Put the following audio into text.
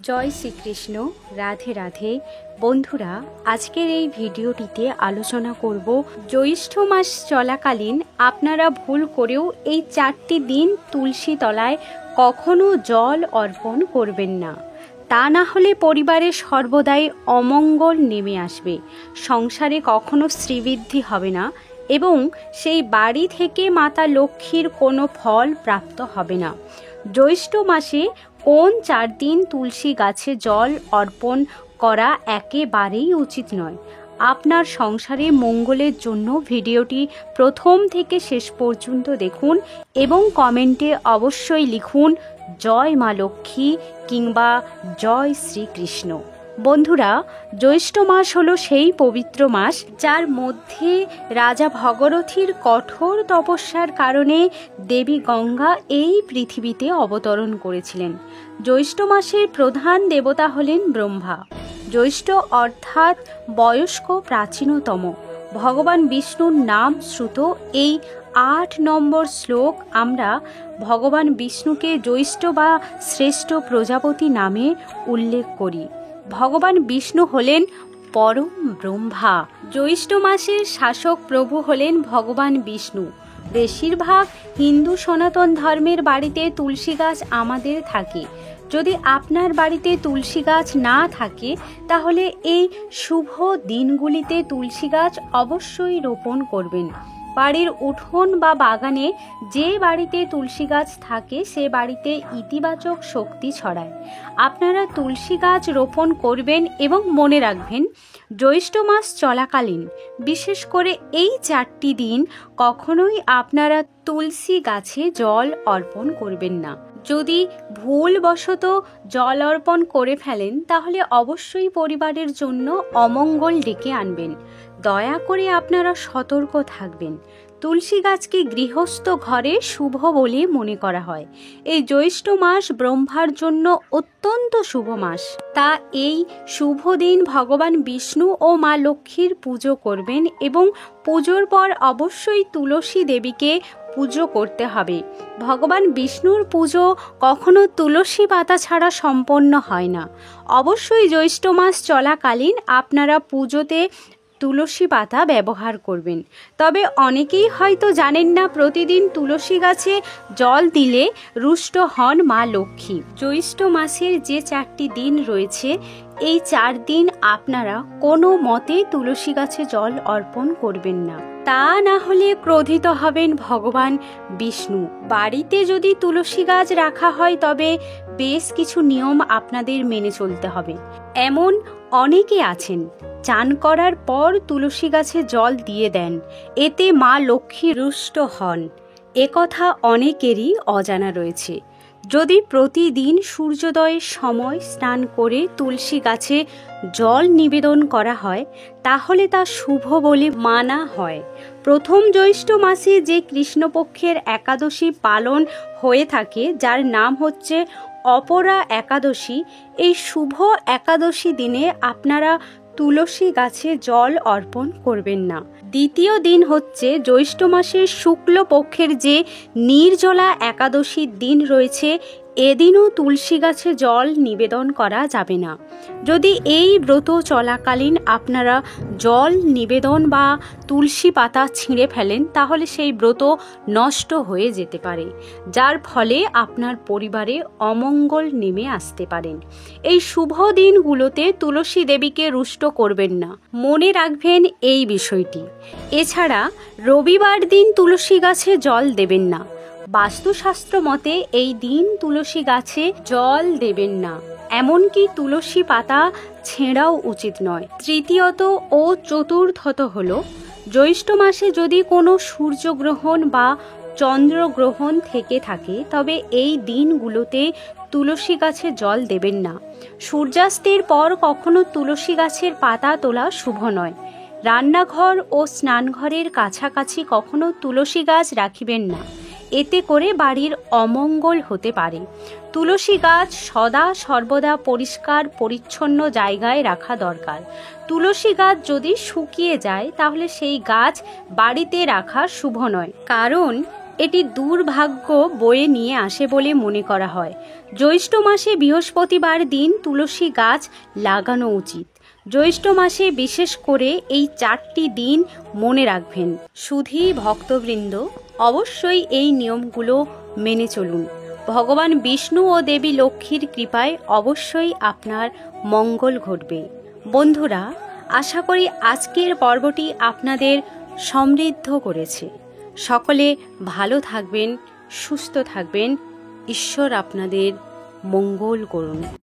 জয় শ্রীকৃষ্ণ। রাধে রাধে বন্ধুরা, আজকের এই ভিডিওটিতে আলোচনা করব জ্যৈষ্ঠ মাস চলাকালীন আপনারা ভুল করেও এই 4টি দিন তুলসী তলায় কখনো জল অর্পণ করবেন না। তা না হলে পরিবারে সর্বদাই অমঙ্গল নেমে আসবে, সংসারে কখনো শ্রীবৃদ্ধি হবে না এবং সেই বাড়ি থেকে মাতা লক্ষ্মীর কোনো ফল প্রাপ্ত হবে না। জ্যৈষ্ঠ মাসে কোন 4 দিন তুলসী গাছে জল অর্পণ করা একেবারেই উচিত নয়। আপনার সংসারে মঙ্গলের জন্য ভিডিওটি প্রথম থেকে শেষ পর্যন্ত দেখুন এবং কমেন্টে অবশ্যই লিখুন জয় মা লক্ষ্মী কিংবা জয় শ্রীকৃষ্ণ। বন্ধুরা, জ্যৈষ্ঠ মাস হলো সেই পবিত্র মাস যার মধ্যে রাজা ভগরথীর কঠোর তপস্যার কারণে দেবী গঙ্গা এই পৃথিবীতে অবতরণ করেছিলেন। জ্যৈষ্ঠ মাসের প্রধান দেবতা হলেন ব্রহ্মা। জ্যৈষ্ঠ অর্থাৎ বয়স্ক প্রাচীনতম। ভগবান বিষ্ণুর নাম শ্রুত এই 8 নম্বর শ্লোক আমরা ভগবান বিষ্ণুকে জ্যৈষ্ঠ বা শ্রেষ্ঠ প্রজাপতি নামে উল্লেখ করি। ভগবান বিষ্ণু হলেন পরম ব্রহ্মা। জ্যৈষ্ঠ মাসের শাসক প্রভু হলেন ভগবান বিষ্ণু। বেশিরভাগ হিন্দু সনাতন ধর্মের বাড়িতে তুলসী গাছ আমাদের থাকে। যদি আপনার বাড়িতে তুলসী গাছ না থাকে তাহলে এই শুভ দিনগুলিতে তুলসী গাছ অবশ্যই রোপণ করবেন। বাড়ির উঠোন বা বাগানে যে বাড়িতে তুলসী গাছ থাকে সে বাড়িতে ইতিবাচক শক্তি ছড়ায়। আপনারা তুলসী গাছ রোপণ করবেন এবং মনে রাখবেন জ্যৈষ্ঠ মাস চলাকালীন বিশেষ করে এই 4টি দিন কখনোই আপনারা তুলসী গাছে জল অর্পণ করবেন না। যদি ভুলবশত জল অর্পণ করে ফেলেন তাহলে অবশ্যই পরিবারের জন্য অমঙ্গল ডেকে আনবেন। দয়া করে আপনারা সতর্ক থাকবেন। তুলসী গাছকে গৃহস্থ ঘরে শুভ বলে মনে করা হয়। এই জ্যৈষ্ঠ মাস ব্রহ্মার জন্য অত্যন্ত শুভ মাস। তা এই শুভ দিন ভগবান বিষ্ণু ও মা লক্ষ্মীর পুজো করবেন এবং পুজোর পর অবশ্যই তুলসী দেবীকে পুজো করতে হবে। ভগবান বিষ্ণুর পুজো কখনো তুলসী পাতা ছাড়া সম্পন্ন হয় না। অবশ্যই জ্যৈষ্ঠ মাস চলাকালীন আপনারা পুজোতে তুলসী পাতা ব্যবহার করবেন। তবে অনেকেই হয়তো জানেন না প্রতিদিন তুলসী গাছে জল দিলে রুষ্ট হন মা লক্ষ্মী। জ্যৈষ্ঠ মাসের যে 4টি দিন রয়েছে এই 4 দিন আপনারা কোনো মতে তুলসী গাছে জল অর্পণ করবেন না। তা না হলে ক্রোধিত হবেন ভগবান বিষ্ণু। বাড়িতে যদি তুলসী গাছ রাখা হয় তবে বেশ কিছু নিয়ম আপনাদের মেনে চলতে হবে। এমন অনেকে আছেন চান করার পর তুলসী গাছে জল দিয়ে দেন, এতে মা লক্ষ্মী রুষ্ট হন। একথা অনেকেরই অজানা রয়েছে। যদি প্রতিদিন সূর্যোদয়ের সময় স্নান করে তুলসী গাছে জল নিবেদন করা হয় তাহলে তা শুভ বলে মানা হয়। প্রথম জ্যৈষ্ঠ মাসে যে কৃষ্ণপক্ষের একাদশী পালন হয়ে থাকে যার নাম হচ্ছে অপরা একাদশী, এই শুভ একাদশী দিনে আপনারা তুলসী গাছে জল অর্পণ করবেন না। দ্বিতীয় দিন হচ্ছে জ্যৈষ্ঠ মাসের শুক্লপক্ষের যে নির্জলা একাদশীর দিন রয়েছে এদিনও তুলসী গাছে জল নিবেদন করা যাবে না। যদি এই ব্রত চলাকালীন আপনারা জল নিবেদন বা তুলসী পাতা ছিঁড়ে ফেলেন তাহলে সেই ব্রত নষ্ট হয়ে যেতে পারে, যার ফলে আপনার পরিবারে অমঙ্গল নেমে আসতে পারেন। এই শুভ দিনগুলোতে তুলসী দেবীকে রুষ্ট করবেন না, মনে রাখবেন এই বিষয়টি। এছাড়া রবিবার দিন তুলসী গাছে জল দেবেন না। বাস্তুশাস্ত্র মতে এই দিন তুলসী গাছে জল দেবেন না, এমনকি তুলসী পাতা ছেঁড়াও উচিত নয়। তৃতীয়ত ও চতুর্থত হলো জ্যৈষ্ঠ মাসে যদি কোনো সূর্যগ্রহণ বা চন্দ্রগ্রহণ থেকে থাকে তবে এই দিনগুলোতে তুলসী গাছে জল দেবেন না। সূর্যাস্তের পর কখনো তুলসী গাছের পাতা তোলা শুভ নয়। রান্নাঘর ও স্নানঘরের কাছাকাছি কখনো তুলসী গাছ রাখিবেন না, এতে করে বাড়ির অমঙ্গল হতে পারে। তুলসী গাছ সদা সর্বদা পরিষ্কার পরিচ্ছন্ন জায়গায় রাখা দরকার। তুলসী গাছ যদি শুকিয়ে যায় তাহলে সেই গাছ বাড়িতে রাখা শুভ নয়, কারণ এটি দুর্ভাগ্য বয়ে নিয়ে আসে বলে মনে করা হয়। জ্যৈষ্ঠ মাসে বৃহস্পতিবার দিন তুলসী গাছ লাগানো উচিত। জ্যৈষ্ঠ মাসে বিশেষ করে এই 4টি দিন মনে রাখবেন। শুধু ভক্তবৃন্দ অবশ্যই এই নিয়মগুলো মেনে চলুন। ভগবান বিষ্ণু ও দেবী লক্ষ্মীর কৃপায় অবশ্যই আপনার মঙ্গল ঘটবে। বন্ধুরা, আশা করি আজকের পর্বটি আপনাদের সমৃদ্ধ করেছে। সকলে ভালো থাকবেন, সুস্থ থাকবেন। ঈশ্বর আপনাদের মঙ্গল করুন।